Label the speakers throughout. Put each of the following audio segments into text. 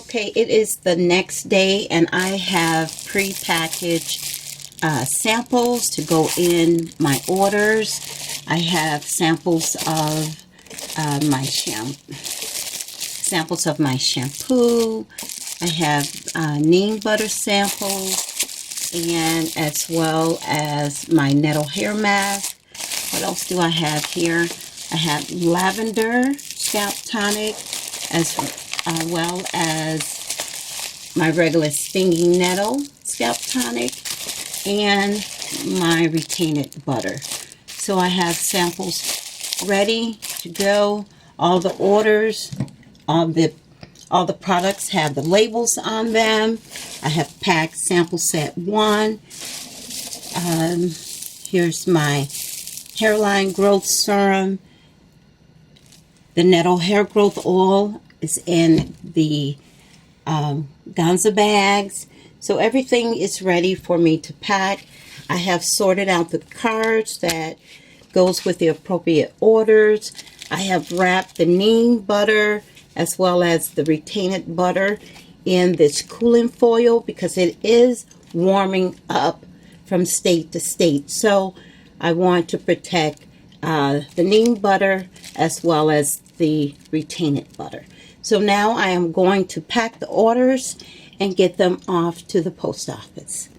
Speaker 1: Okay, it is the next day and I have pre-packaged samples to go in my orders. I have samples of samples of my shampoo. I have neem butter samples, and as well as my nettle hair mask. What else do I have here? I have lavender scalp tonic, as well as my regular stinging nettle scalp tonic, and my retained butter. So I have samples ready to go. All the orders, all the products have the labels on them. I have packed sample set 1. Here's my hairline growth serum. The nettle hair growth oil is in the Gonza bags. So everything is ready for me to pack. I have sorted out the cards that goes with the appropriate orders. I have wrapped the neem butter as well as the retained butter in this cooling foil because it is warming up from state to state. So I want to protect the neem butter as well as the retained butter. So now I am going to pack the orders and get them off to the post office.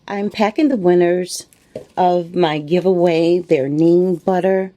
Speaker 1: I'm packing the winners of my giveaway, their neem butter.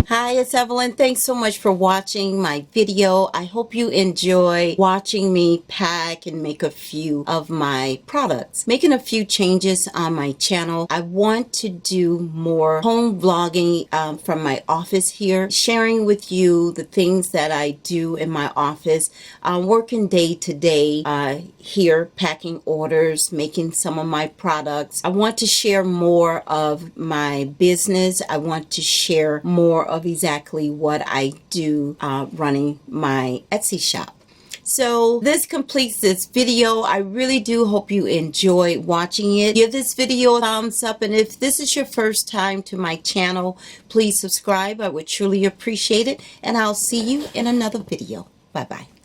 Speaker 1: Hi, it's Evelyn. Thanks so much for watching my video. I hope you enjoy watching me pack and make a few of my products. Making a few changes on my channel. I want to do more home vlogging from my office here, sharing with you the things that I do in my office, working day to day here, packing orders, making some of my products. I want to share more of my business. I want to share more of exactly what I do running my Etsy shop. So this completes this video. I really do hope you enjoy watching it. Give this video a thumbs up, and if this is your first time to my channel, please subscribe. I would truly appreciate it, and I'll see you in another video. Bye-bye.